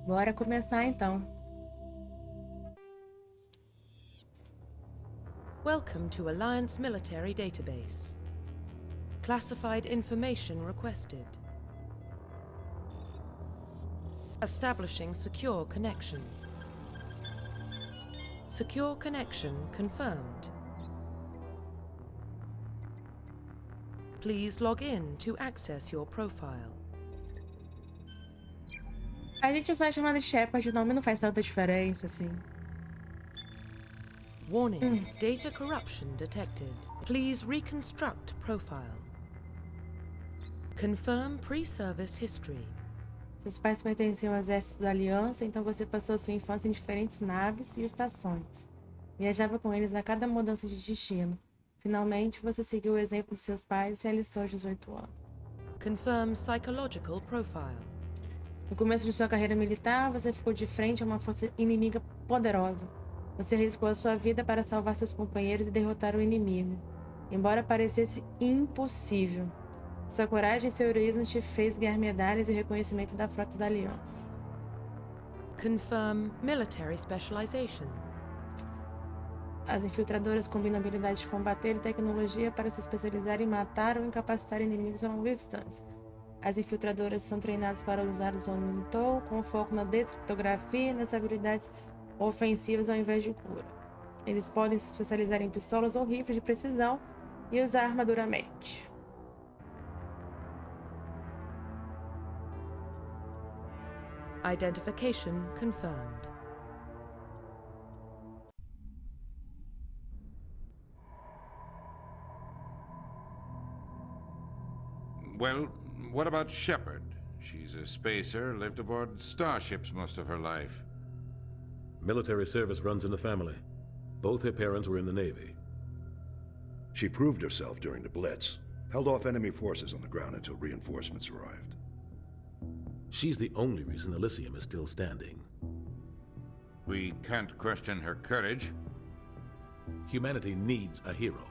Bora começar então. Welcome to Alliance Military Database. Classified information requested. Establishing secure connection. Secure connection confirmed. Please log in to access your profile. A gente só chama de Shepard, o nome não faz tanta diferença assim. Warning, data corruption detected. Please reconstruct profile. Confirm pre-service history. Seus pais pertenciam ao exército da Aliança, então você passou a sua infância em diferentes naves e estações. Viajava com eles a cada mudança de destino. Finalmente, você seguiu o exemplo de seus pais e se alistou aos 18 anos. Confirm psychological profile. No começo de sua carreira militar, você ficou de frente a uma força inimiga poderosa. Você arriscou a sua vida para salvar seus companheiros e derrotar o inimigo, embora parecesse impossível. Sua coragem e seu heroísmo te fez ganhar medalhas e reconhecimento da frota da Aliança. Confirm military specialization. As infiltradoras combinam habilidades de combater e tecnologia para se especializar em matar ou incapacitar inimigos a longa distância. As infiltradoras são treinadas para usar o Zoom com foco na descriptografia e nas habilidades ofensivas ao invés de cura. Eles podem se especializar em pistolas ou rifles de precisão e usar armaduramente. Identification confirmed. Well, what about Shepard? She's a spacer, lived aboard starships most of her life. Military service runs in the family. Both her parents were in the Navy. She proved herself during the Blitz, held off enemy forces on the ground until reinforcements arrived. She's the only reason Elysium is still standing. We can't question her courage. Humanity needs a hero,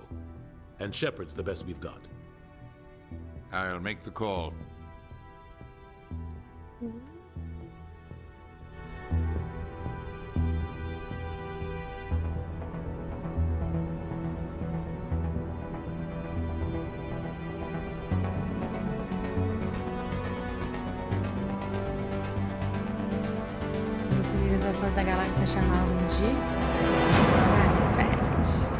and Shepard's the best we've got. I'll make the call. As civilizações da galáxia chamavam de Mass Effect.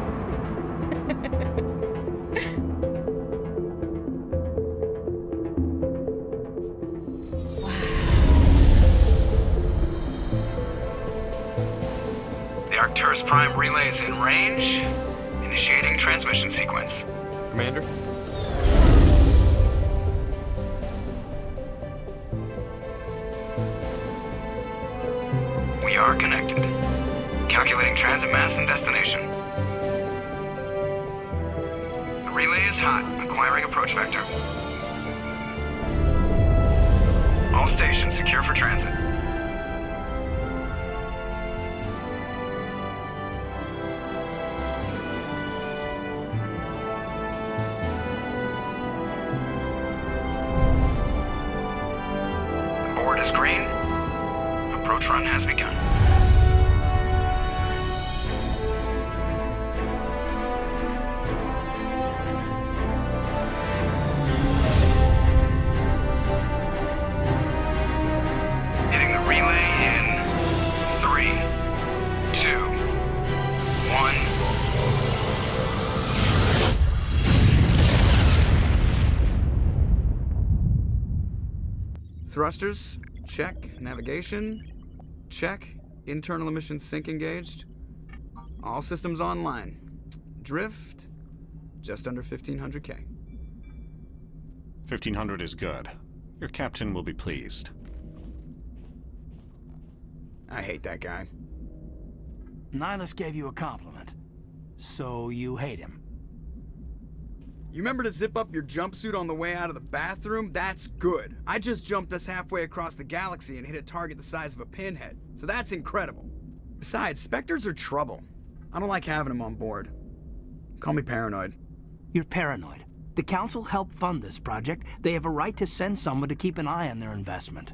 The Arcturus Prime relay is in range. Initiating transmission sequence. Commander? We are connected. Calculating transit mass and destination. The relay is hot. Acquiring approach vector. All stations secure for transit. The board is green. Approach run has begun. Hitting the relay in 3, 2, 1. Thrusters, check. Navigation, check. Internal emissions sync engaged. All systems online. Drift, just under 1500K. 1500 is good. Your captain will be pleased. I hate that guy. Nihilus gave you a compliment. So you hate him. You remember to zip up your jumpsuit on the way out of the bathroom? That's good. I just jumped us halfway across the galaxy and hit a target the size of a pinhead. So that's incredible. Besides, Spectres are trouble. I don't like having them on board. Call me paranoid. You're paranoid. The Council helped fund this project. They have a right to send someone to keep an eye on their investment.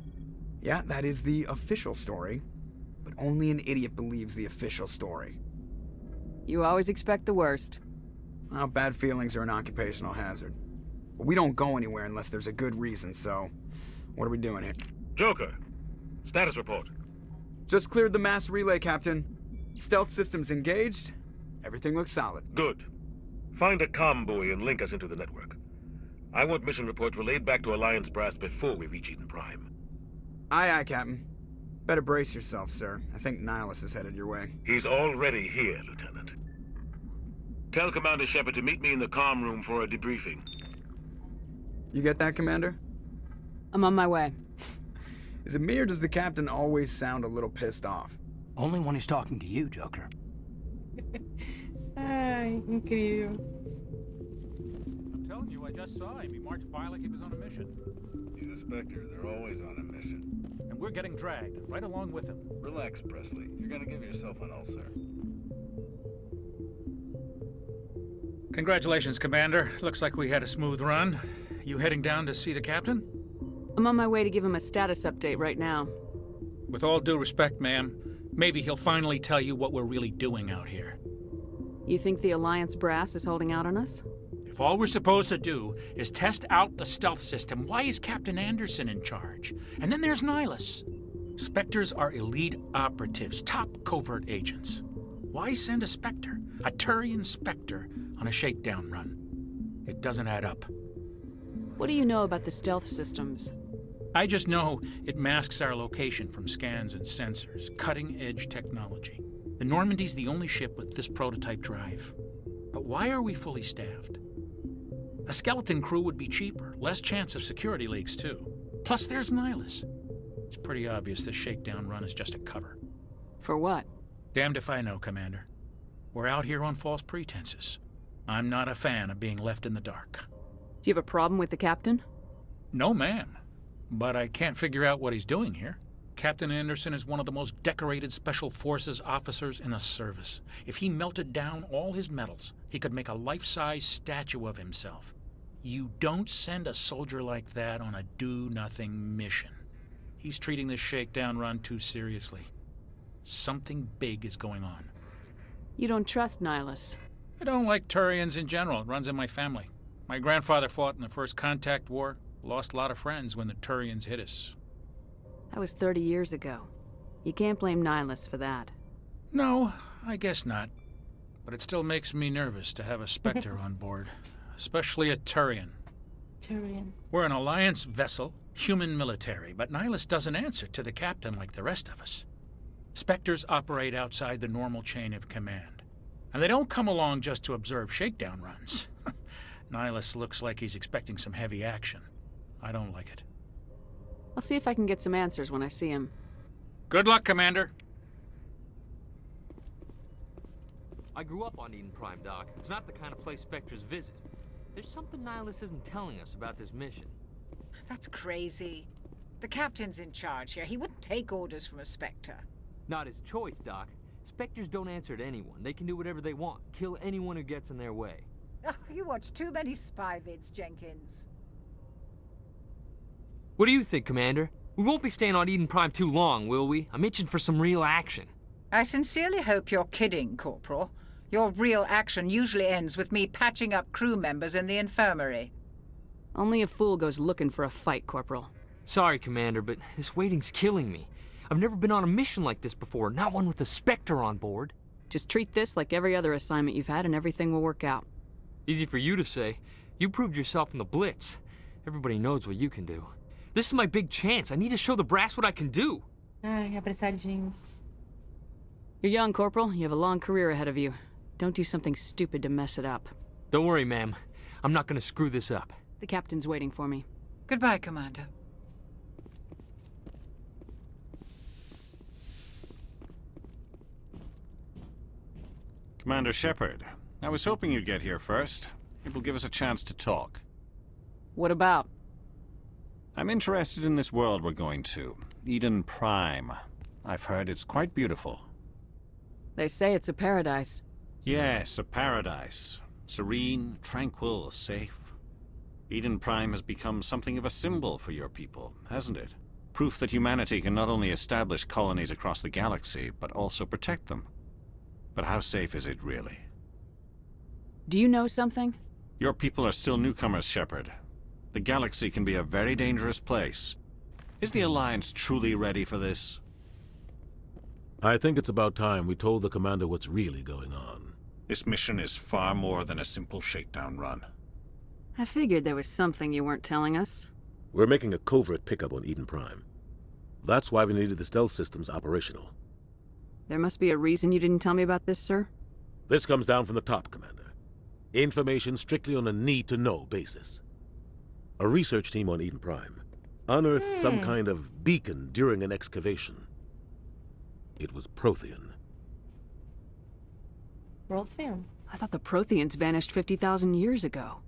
Yeah, that is the official story. But only an idiot believes the official story. You always expect the worst. Well, bad feelings are an occupational hazard. But we don't go anywhere unless there's a good reason, so... What are we doing here? Joker, status report. Just cleared the mass relay, Captain. Stealth systems engaged. Everything looks solid. Good. Find a comm buoy and link us into the network. I want mission reports relayed back to Alliance brass before we reach Eden Prime. Aye, aye, Captain. Better brace yourself, sir. I think Nihilus is headed your way. He's already here, Lieutenant. Tell Commander Shepard to meet me in the comm room for a debriefing. You get that, Commander? I'm on my way. Is it me or does the Captain always sound a little pissed off? Only when he's talking to you, Joker. Ai, incrível. I'm telling you, I just saw him. He marched by like he was on a mission. He's a Spectre. They're always on a mission. And we're getting dragged, right along with him. Relax, Presley. You're gonna give yourself an ulcer. Congratulations, Commander. Looks like we had a smooth run. You heading down to see the captain? I'm on my way to give him a status update right now. With all due respect, ma'am, maybe he'll finally tell you what we're really doing out here. You think the Alliance brass is holding out on us? If all we're supposed to do is test out the stealth system, why is Captain Anderson in charge? And then there's Nihilus. Spectres are elite operatives, top covert agents. Why send a Spectre, a Turian Spectre, on a shakedown run? It doesn't add up. What do you know about the stealth systems? I just know it masks our location from scans and sensors, cutting-edge technology. The Normandy's the only ship with this prototype drive. But why are we fully staffed? A skeleton crew would be cheaper, less chance of security leaks too. Plus there's Nihilus. It's pretty obvious this shakedown run is just a cover. For what? Damned if I know, Commander. We're out here on false pretenses. I'm not a fan of being left in the dark. Do you have a problem with the captain? No, ma'am. But I can't figure out what he's doing here. Captain Anderson is one of the most decorated Special Forces officers in the service. If he melted down all his medals, he could make a life-size statue of himself. You don't send a soldier like that on a do-nothing mission. He's treating this shakedown run too seriously. Something big is going on. You don't trust Nihilus? I don't like Turians in general. It runs in my family. My grandfather fought in the First Contact War. Lost a lot of friends when the Turians hit us. That was 30 years ago. You can't blame Nihilus for that. No, I guess not. But it still makes me nervous to have a Spectre on board. Especially a Turian. Turian. We're an Alliance vessel, human military, but Nihilus doesn't answer to the captain like the rest of us. Spectres operate outside the normal chain of command. And they don't come along just to observe shakedown runs. Nihilus looks like he's expecting some heavy action. I don't like it. I'll see if I can get some answers when I see him. Good luck, Commander. I grew up on Eden Prime, Doc. It's not the kind of place Spectres visit. There's something Nihilus isn't telling us about this mission. That's crazy. The captain's in charge here. He wouldn't take orders from a Spectre. Not his choice, Doc. Spectres don't answer to anyone. They can do whatever they want. Kill anyone who gets in their way. Oh, you watch too many spy vids, Jenkins. What do you think, Commander? We won't be staying on Eden Prime too long, will we? I'm itching for some real action. I sincerely hope you're kidding, Corporal. Your real action usually ends with me patching up crew members in the infirmary. Only a fool goes looking for a fight, Corporal. Sorry, Commander, but this waiting's killing me. I've never been on a mission like this before, not one with a Spectre on board. Just treat this like every other assignment you've had and everything will work out. Easy for you to say. You proved yourself in the Blitz. Everybody knows what you can do. This is my big chance. I need to show the brass what I can do. Ai, apressadinhos. You're young, Corporal. You have a long career ahead of you. Don't do something stupid to mess it up. Don't worry, ma'am. I'm not gonna screw this up. The captain's waiting for me. Goodbye, Commander. Commander Shepard, I was hoping you'd get here first. It will give us a chance to talk. What about? I'm interested in this world we're going to. Eden Prime. I've heard it's quite beautiful. They say it's a paradise. Yes, a paradise. Serene, tranquil, safe. Eden Prime has become something of a symbol for your people, hasn't it? Proof that humanity can not only establish colonies across the galaxy, but also protect them. But how safe is it really? Do you know something? Your people are still newcomers, Shepard. The galaxy can be a very dangerous place. Is the Alliance truly ready for this? I think it's about time we told the Commander what's really going on. This mission is far more than a simple shakedown run. I figured there was something you weren't telling us. We're making a covert pickup on Eden Prime. That's why we needed the stealth systems operational. There must be a reason you didn't tell me about this, sir? This comes down from the top, Commander. Information strictly on a need-to-know basis. A research team on Eden Prime unearthed some kind of beacon during an excavation. It was Prothean. World film. I thought the Protheans vanished 50,000 years ago.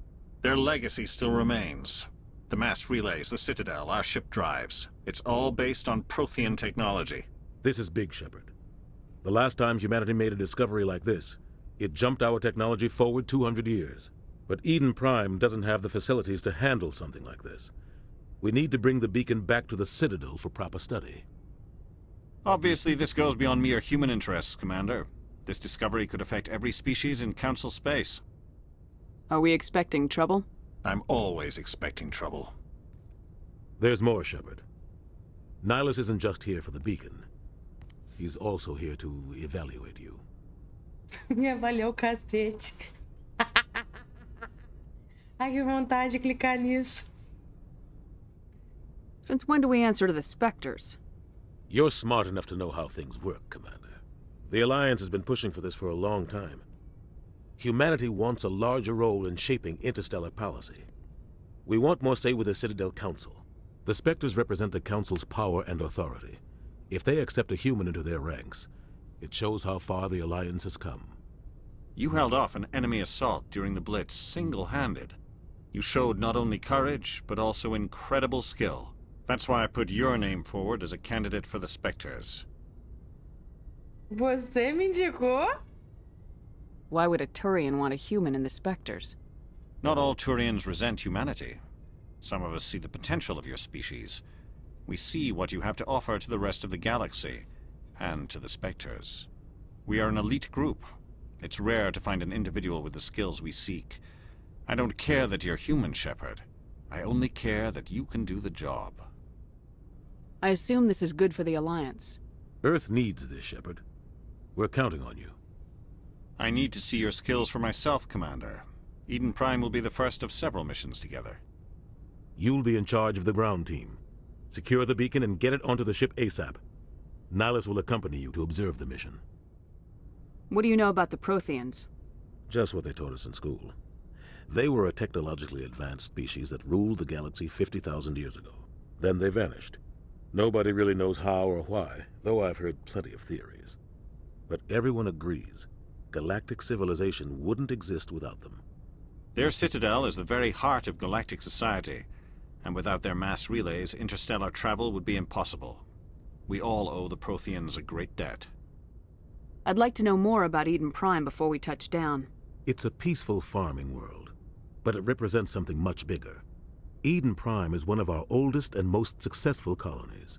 Their legacy still remains. The mass relays, the Citadel, our ship drives. It's all based on Prothean technology. This is big, Shepard. The last time humanity made a discovery like this, it jumped our technology forward 200 years. But Eden Prime doesn't have the facilities to handle something like this. We need to bring the beacon back to the Citadel for proper study. Obviously, this goes beyond mere human interests, Commander. This discovery could affect every species in Council space. Are we expecting trouble? I'm always expecting trouble. There's more, Shepard. Nihilus isn't just here for the beacon. He's also here to evaluate you. Me avaliou o cacete. Ai, que vontade de clicar nisso. Since when do we answer to the Spectres? You're smart enough to know how things work, Commander. The Alliance has been pushing for this for a long time. Humanity wants a larger role in shaping interstellar policy. We want more say with the Citadel Council. The Spectres represent the Council's power and authority. If they accept a human into their ranks, it shows how far the Alliance has come. You held off an enemy assault during the Blitz single-handed. You showed not only courage, but also incredible skill. That's why I put your name forward as a candidate for the Spectres. Você me indicou? Why would a Turian want a human in the Spectres? Not all Turians resent humanity. Some of us see the potential of your species. We see what you have to offer to the rest of the galaxy, and to the Spectres. We are an elite group. It's rare to find an individual with the skills we seek. I don't care that you're human, Shepard. I only care that you can do the job. I assume this is good for the Alliance. Earth needs this, Shepard. We're counting on you. I need to see your skills for myself, Commander. Eden Prime will be the first of several missions together. You'll be in charge of the ground team. Secure the beacon and get it onto the ship ASAP. Nihilus will accompany you to observe the mission. What do you know about the Protheans? Just what they taught us in school. They were a technologically advanced species that ruled the galaxy 50,000 years ago. Then they vanished. Nobody really knows how or why, though I've heard plenty of theories. But everyone agrees galactic civilization wouldn't exist without them. Their citadel is the very heart of galactic society, and without their mass relays, interstellar travel would be impossible. We all owe the Protheans a great debt. I'd like to know more about Eden Prime before we touch down. It's a peaceful farming world, but it represents something much bigger. Eden Prime is one of our oldest and most successful colonies.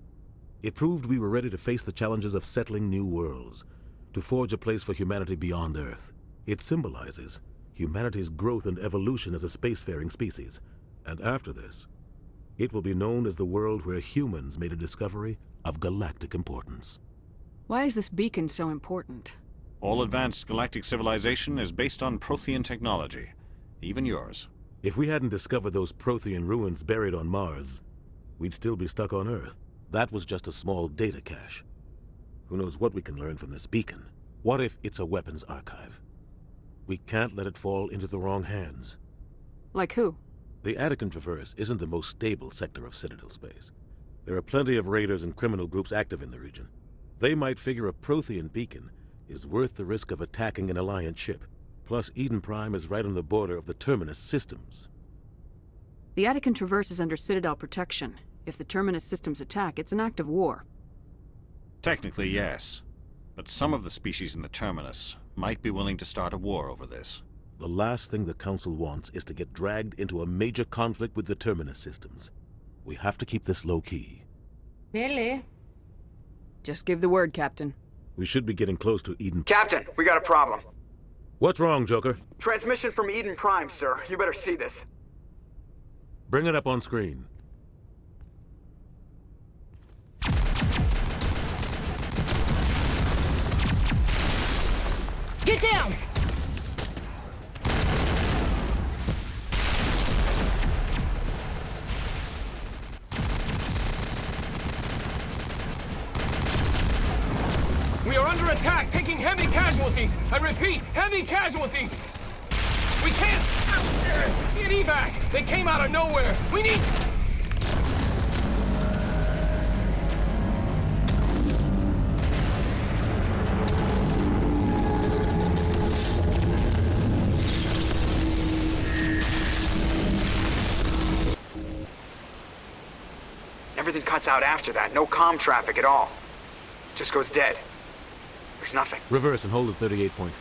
It proved we were ready to face the challenges of settling new worlds, to forge a place for humanity beyond Earth. It symbolizes humanity's growth and evolution as a spacefaring species. And after this, it will be known as the world where humans made a discovery of galactic importance. Why is this beacon so important? All advanced galactic civilization is based on Prothean technology, even yours. If we hadn't discovered those Prothean ruins buried on Mars, we'd still be stuck on Earth. That was just a small data cache. Who knows what we can learn from this beacon? What if it's a weapons archive? We can't let it fall into the wrong hands. Like who? The Attican Traverse isn't the most stable sector of Citadel space. There are plenty of raiders and criminal groups active in the region. They might figure a Prothean beacon is worth the risk of attacking an Alliance ship. Plus, Eden Prime is right on the border of the Terminus systems. The Attican Traverse is under Citadel protection. If the Terminus systems attack, it's an act of war. Technically, yes. But some of the species in the Terminus might be willing to start a war over this. The last thing the Council wants is to get dragged into a major conflict with the Terminus systems. We have to keep this low-key. Beleza. Just give the word, Captain. We should be getting close to Eden. Captain, we got a problem. What's wrong, Joker? Transmission from Eden Prime, sir. You better see this. Bring it up on screen. Get down! We are under attack, taking heavy casualties. I repeat, heavy casualties. We can't get evac. They came out of nowhere. We need... Everything cuts out after that. No comm traffic at all. Just goes dead. There's nothing. Reverse and hold at 38.5.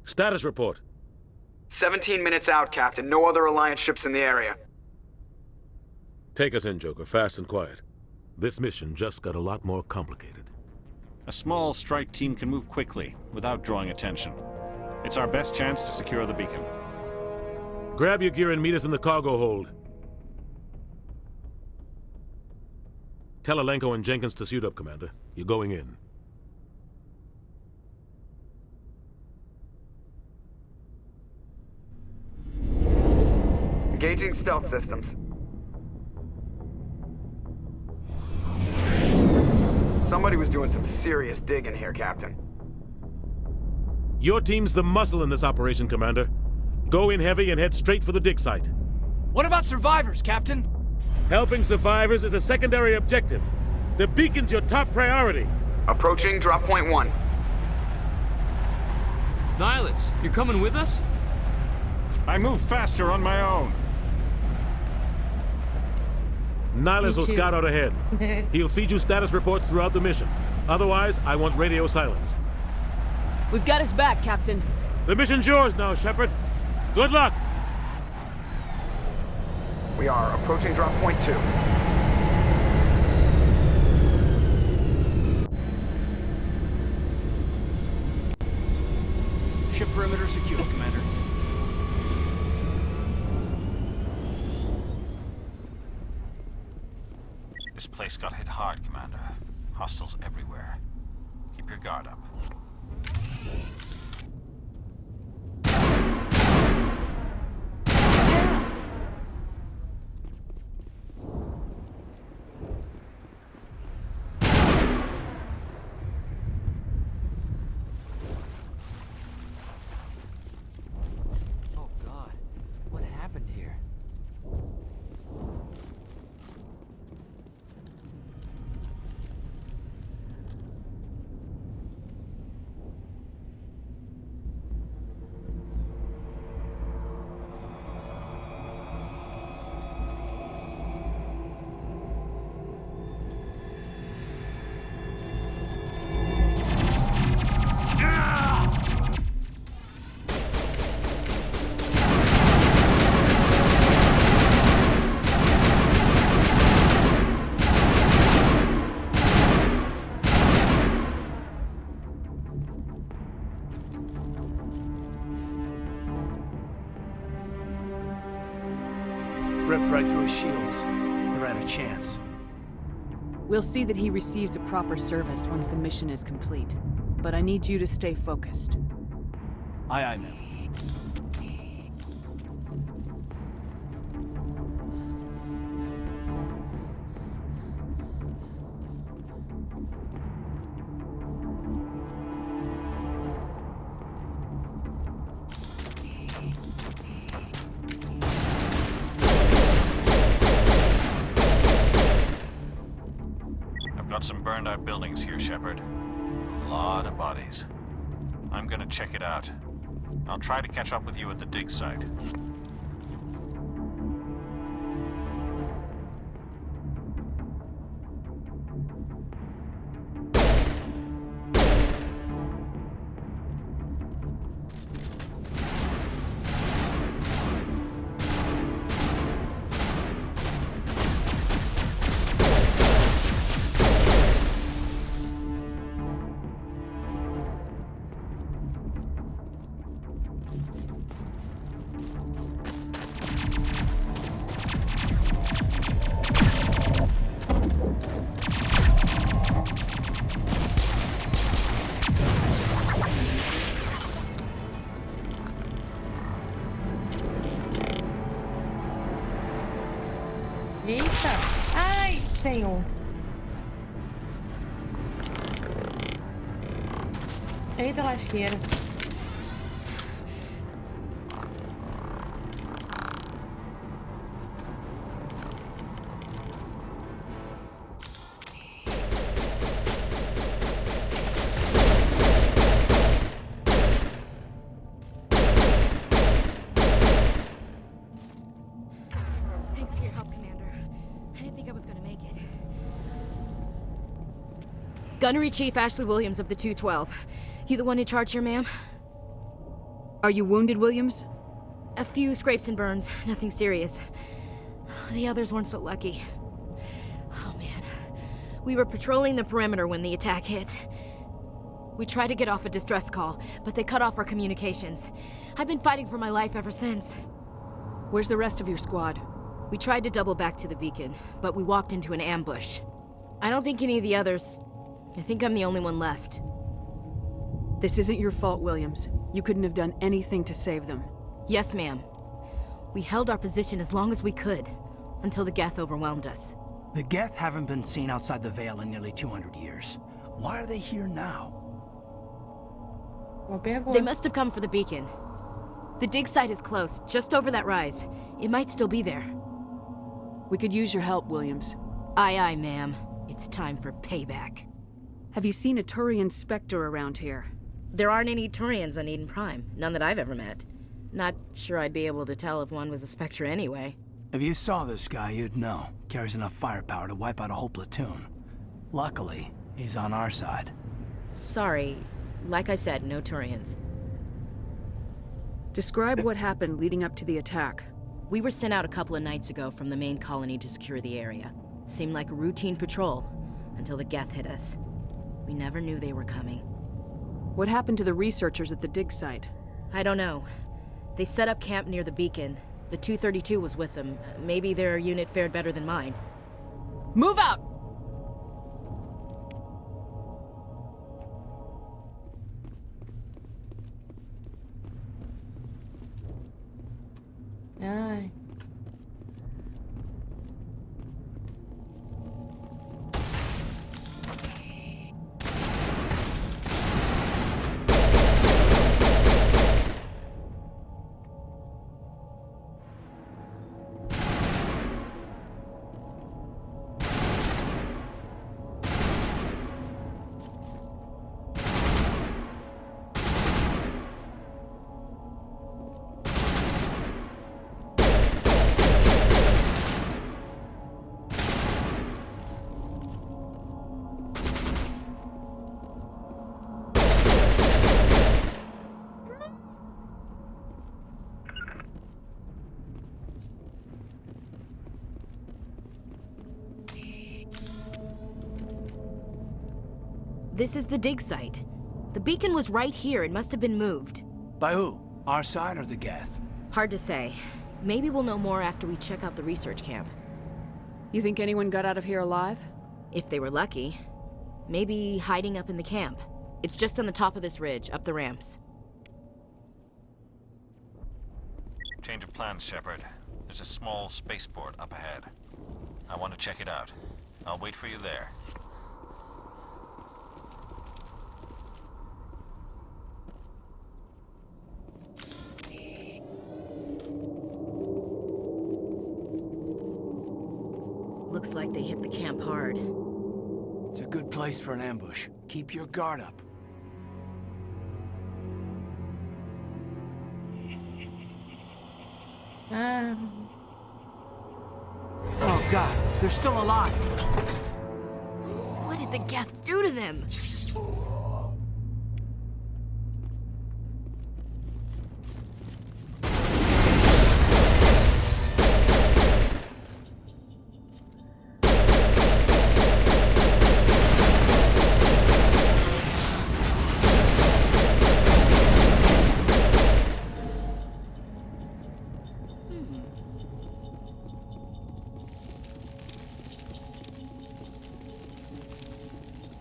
Status report. 17 minutes out, Captain. No other Alliance ships in the area. Take us in, Joker, fast and quiet. This mission just got a lot more complicated. A small strike team can move quickly, without drawing attention. It's our best chance to secure the beacon. Grab your gear and meet us in the cargo hold. Tell Alenko and Jenkins to suit up, Commander. You're going in. Engaging stealth systems. Somebody was doing some serious digging here, Captain. Your team's the muscle in this operation, Commander. Go in heavy and head straight for the dig site. What about survivors, Captain? Helping survivors is a secondary objective. The beacon's your top priority. Approaching drop point 1. Nihilus, you're coming with us? I move faster on my own. Nihilus will scout out ahead. He'll feed you status reports throughout the mission. Otherwise, I want radio silence. We've got his back, Captain. The mission's yours now, Shepard. Good luck! We are approaching drop point 2. Ship perimeter secure, Commander. This place got hit hard, Commander. Hostiles everywhere. Keep your guard up. Oh God, what happened here? Ripped right through his shields. Never had a chance. We'll see that he receives a proper service once the mission is complete. But I need you to stay focused. Aye, aye, ma'am. Got some burned out buildings here, Shepard. A lot of bodies. I'm gonna check it out. I'll try to catch up with you at the dig site. Senhor. Eita lasqueira. Thanks for your help, Commander. I didn't think I was gonna make it. Gunnery Chief Ashley Williams of the 212. You the one in charge here, ma'am? Are you wounded, Williams? A few scrapes and burns, nothing serious. The others weren't so lucky. Oh man. We were patrolling the perimeter when the attack hit. We tried to get off a distress call, but they cut off our communications. I've been fighting for my life ever since. Where's the rest of your squad? We tried to double back to the beacon, but we walked into an ambush. I don't think any of the others... I think I'm the only one left. This isn't your fault, Williams. You couldn't have done anything to save them. Yes, ma'am. We held our position as long as we could, until the Geth overwhelmed us. The Geth haven't been seen outside the Veil in nearly 200 years. Why are they here now? They must have come for the beacon. The dig site is close, just over that rise. It might still be there. We could use your help, Williams. Aye, aye, ma'am. It's time for payback. Have you seen a Turian Spectre around here? There aren't any Turians on Eden Prime. None that I've ever met. Not sure I'd be able to tell if one was a Spectre anyway. If you saw this guy, you'd know. Carries enough firepower to wipe out a whole platoon. Luckily, he's on our side. Sorry. Like I said, no Turians. Describe what happened leading up to the attack. We were sent out a couple of nights ago from the main colony to secure the area. Seemed like a routine patrol, until the Geth hit us. We never knew they were coming. What happened to the researchers at the dig site? I don't know. They set up camp near the beacon. The 232 was with them. Maybe their unit fared better than mine. Move out! Ai. This is the dig site. The beacon was right here. It must have been moved. By who? Our side or the Geth? Hard to say. Maybe we'll know more after we check out the research camp. You think anyone got out of here alive? If they were lucky. Maybe hiding up in the camp. It's just on the top of this ridge, up the ramps. Change of plans, Shepard. There's a small spaceport up ahead. I want to check it out. I'll wait for you there. Looks like they hit the camp hard. It's a good place for an ambush. Keep your guard up. Oh God, they're still alive. What did the Geth do to them?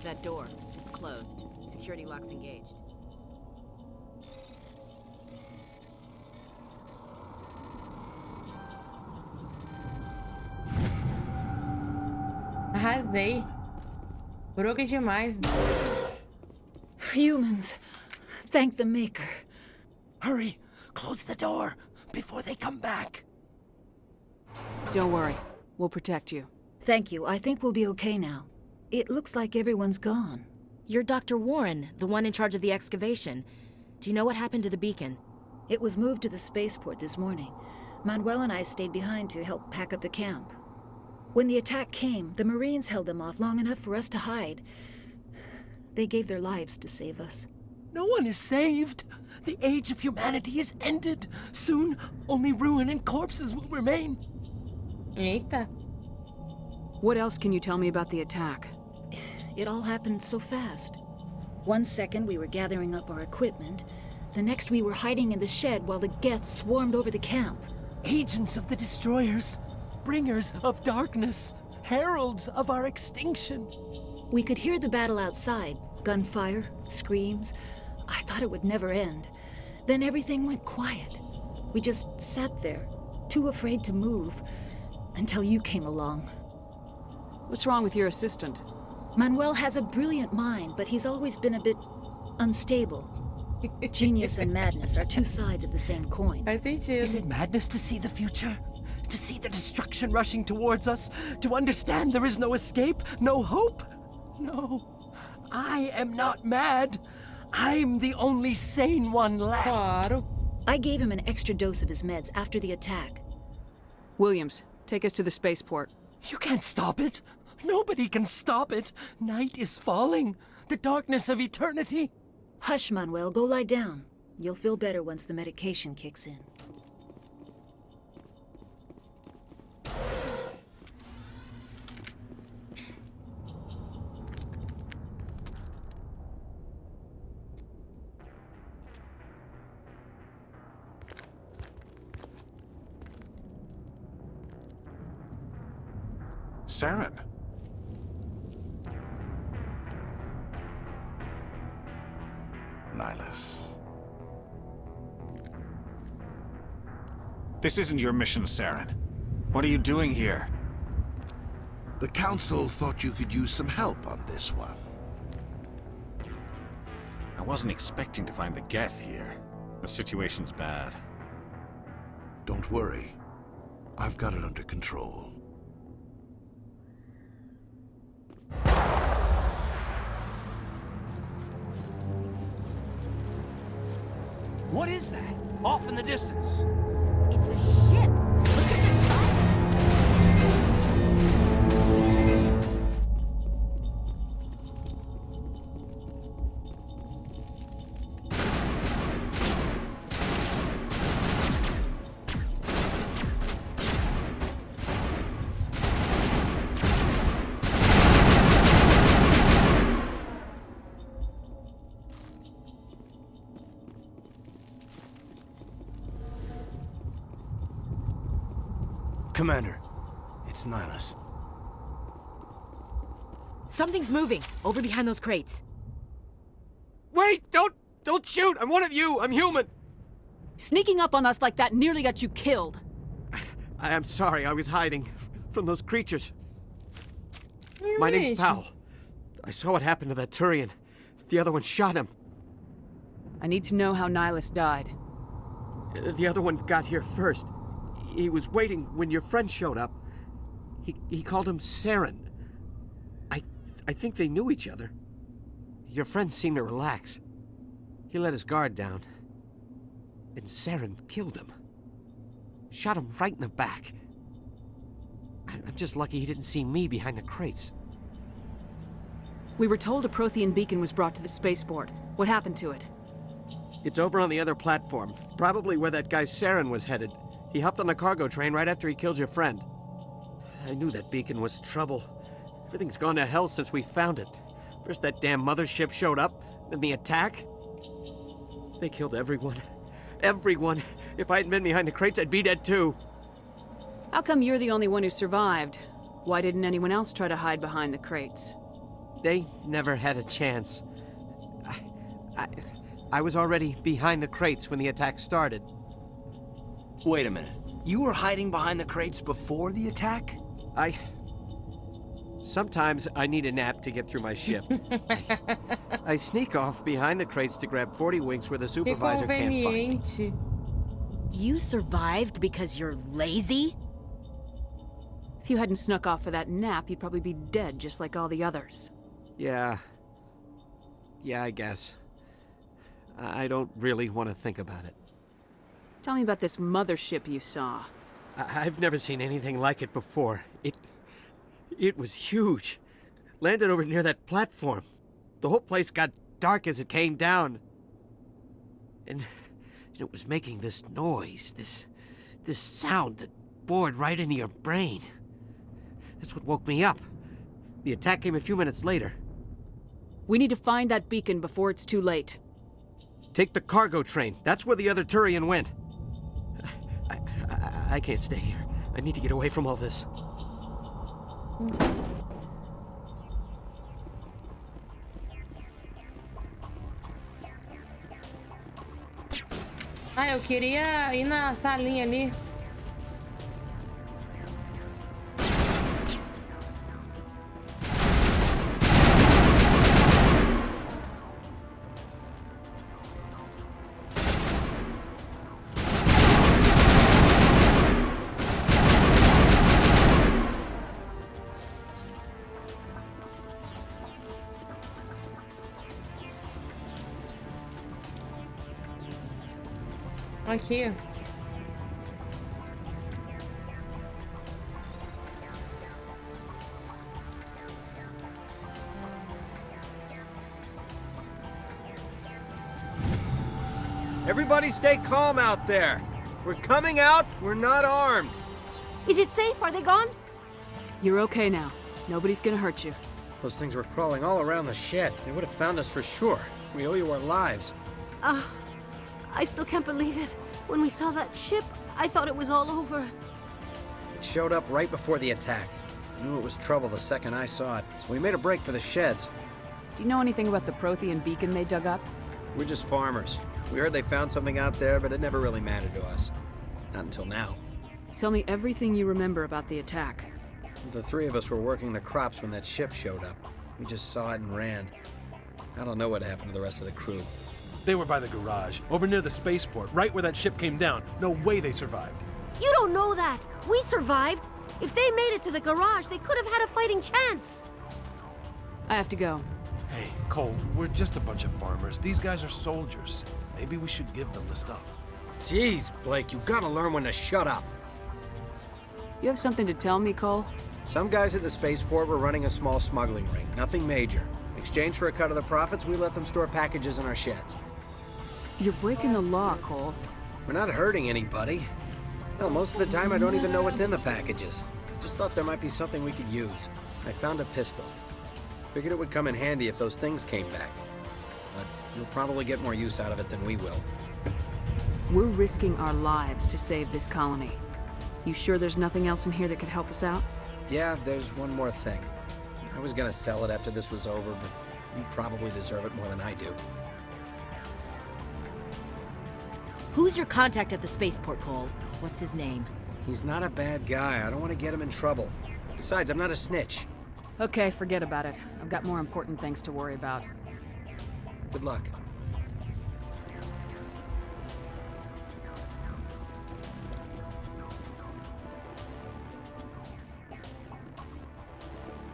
That door, it's closed. Security lock's engaged. Vazei. Broken demais. Humans. Thank the Maker. Hurry. Close the door before they come back. Don't worry. We'll protect you. Thank you. I think we'll be okay now. It looks like everyone's gone. You're Dr. Warren, the one in charge of the excavation. Do you know what happened to the beacon? It was moved to the spaceport this morning. Manuel and I stayed behind to help pack up the camp. When the attack came, the Marines held them off long enough for us to hide. They gave their lives to save us. No one is saved. The age of humanity is ended. Soon, only ruin and corpses will remain. Eita. What else can you tell me about the attack? It all happened so fast. 1 second we were gathering up our equipment. The next we were hiding in the shed while the Geth swarmed over the camp. Agents of the destroyers. Bringers of darkness. Heralds of our extinction. We could hear the battle outside. Gunfire, screams. I thought it would never end. Then everything went quiet. We just sat there, too afraid to move, until you came along. What's wrong with your assistant? Manuel has a brilliant mind, but he's always been a bit unstable. Genius and madness are two sides of the same coin. Is it madness to see the future? To see the destruction rushing towards us? To understand there is no escape? No hope? No. I am not mad. I'm the only sane one left. I gave him an extra dose of his meds after the attack. Williams, take us to the spaceport. You can't stop it. Nobody can stop it. Night is falling. The darkness of eternity. Hush, Manuel. Go lie down. You'll feel better once the medication kicks in. Saren. Nihilus. This isn't your mission, Saren. What are you doing here? The Council thought you could use some help on this one. I wasn't expecting to find the Geth here. The situation's bad. Don't worry. I've got it under control. What is that? Off in the distance. It's a ship. Look at the size. Commander, it's Nihilus. Something's moving over behind those crates. Wait! Don't shoot! I'm one of you! I'm human! Sneaking up on us like that nearly got you killed. I am sorry. I was hiding from those creatures. My name's Powell. I saw what happened to that Turian. The other one shot him. I need to know how Nihilus died. The other one got here first. He was waiting when your friend showed up. He called him Saren. I think they knew each other. Your friend seemed to relax. He let his guard down. And Saren killed him. Shot him right in the back. I'm just lucky he didn't see me behind the crates. We were told a Prothean beacon was brought to the spaceport. What happened to it? It's over on the other platform. Probably where that guy Saren was headed. He hopped on the cargo train right after he killed your friend. I knew that beacon was trouble. Everything's gone to hell since we found it. First that damn mothership showed up, then the attack. They killed everyone. Everyone. If I hadn't been behind the crates, I'd be dead too. How come you're the only one who survived? Why didn't anyone else try to hide behind the crates? They never had a chance. I was already behind the crates when the attack started. Wait a minute. You were hiding behind the crates before the attack? Sometimes I need a nap to get through my shift. I sneak off behind the crates to grab 40 winks where the supervisor can't find me. You survived because you're lazy? If you hadn't snuck off for that nap, you'd probably be dead just like all the others. Yeah. Yeah, I guess. I don't really want to think about it. Tell me about this mothership you saw. I've never seen anything like it before. It was huge. Landed over near that platform. The whole place got dark as it came down. And it was making this noise, this sound that bored right into your brain. That's what woke me up. The attack came a few minutes later. We need to find that beacon before it's too late. Take the cargo train. That's where the other Turian went. I can't stay here. I need to get away from all this. Ah, eu queria ir na salinha ali. Aqui. Everybody stay calm out there. We're coming out. We're not armed. Is it safe? Are they gone? You're okay now. Nobody's gonna hurt you. Those things were crawling all around the shed. They would have found us for sure. We owe you our lives. I still can't believe it. When we saw that ship, I thought it was all over. It showed up right before the attack. I knew it was trouble the second I saw it, so we made a break for the sheds. Do you know anything about the Prothean beacon they dug up? We're just farmers. We heard they found something out there, but it never really mattered to us. Not until now. Tell me everything you remember about the attack. The three of us were working the crops when that ship showed up. We just saw it and ran. I don't know what happened to the rest of the crew. They were by the garage, over near the spaceport, right where that ship came down. No way they survived. You don't know that. We survived. If they made it to the garage, they could have had a fighting chance. I have to go. Hey, Cole, we're just a bunch of farmers. These guys are soldiers. Maybe we should give them the stuff. Jeez, Blake, you gotta learn when to shut up. You have something to tell me, Cole? Some guys at the spaceport were running a small smuggling ring. Nothing major. In exchange for a cut of the profits, we let them store packages in our sheds. You're breaking the law, Cole. We're not hurting anybody. Hell, most of the time I don't even know what's in the packages. Just thought there might be something we could use. I found a pistol. Figured it would come in handy if those things came back. But you'll probably get more use out of it than we will. We're risking our lives to save this colony. You sure there's nothing else in here that could help us out? Yeah, there's one more thing. I was gonna sell it after this was over, but you probably deserve it more than I do. Who's your contact at the spaceport, Cole? What's his name? He's not a bad guy. I don't want to get him in trouble. Besides, I'm not a snitch. Okay, forget about it. I've got more important things to worry about. Good luck.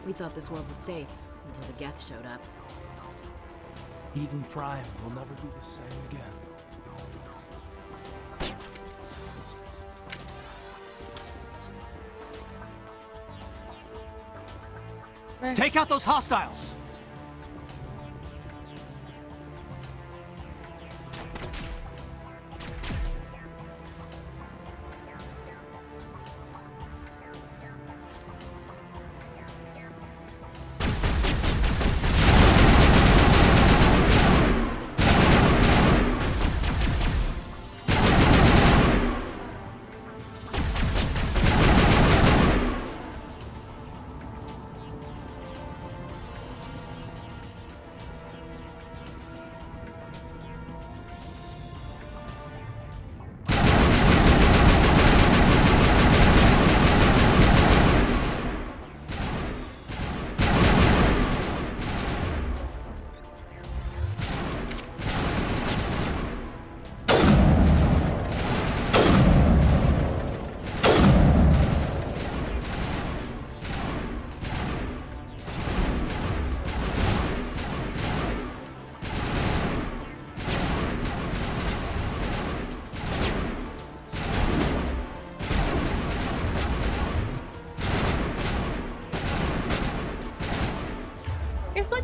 We thought this world was safe until the Geth showed up. Eden Prime will never be the same again. Take out those hostiles!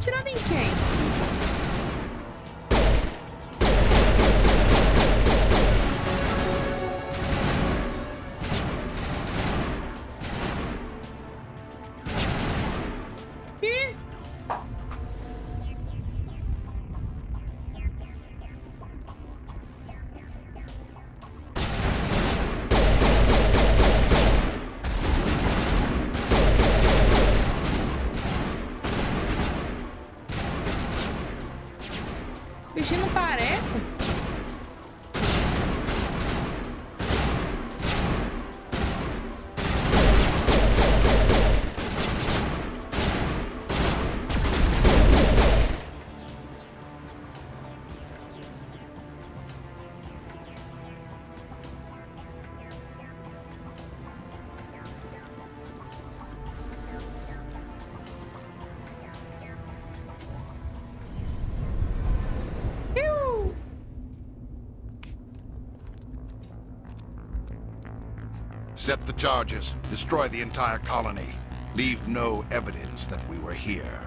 atirando em quem? Ih! O bichinho não parece? Set the charges. Destroy the entire colony. Leave no evidence that we were here.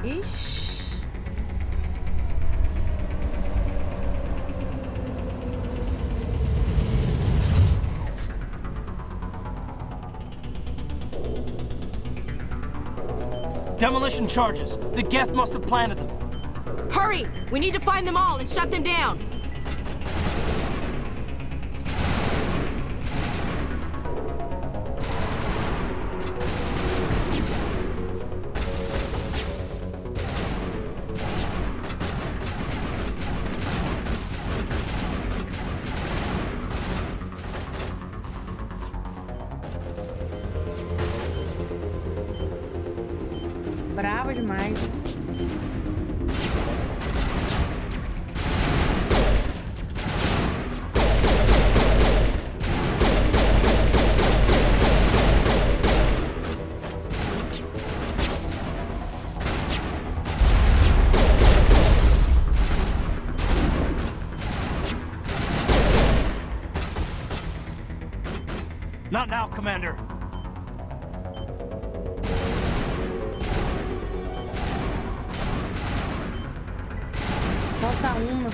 Ixi. Demolition charges. The Geth must have planted them. Hurry! We need to find them all and shut them down. Brava demais. Not now, Commander. Falta uma.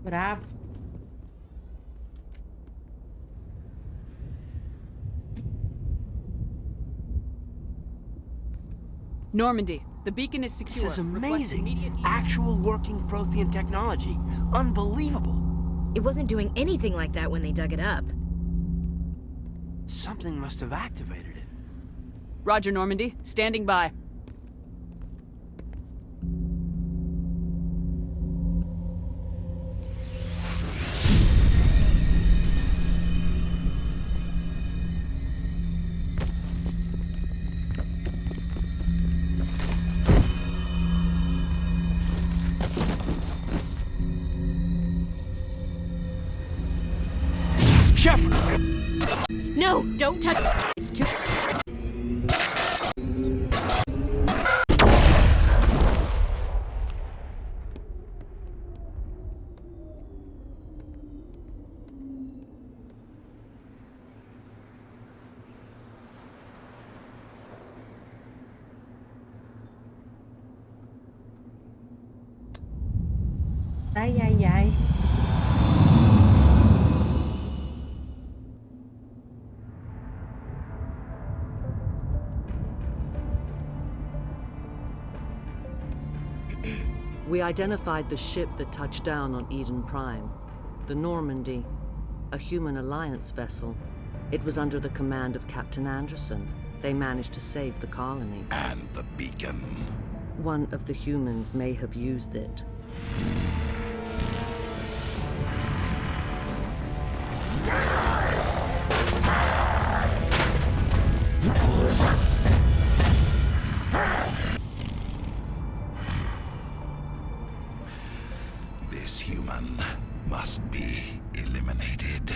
Bravo. Normandy, the beacon is secure. This is amazing. Actual working Prothean technology. Unbelievable. It wasn't doing anything like that when they dug it up. Something must have activated it. Roger, Normandy. Standing by. No, don't touch it. It's too... Ai, ai, ai. We identified the ship that touched down on Eden Prime. The Normandy, a human alliance vessel. It was under the command of Captain Anderson. They managed to save the colony. And the beacon. One of the humans may have used it. This human must be eliminated.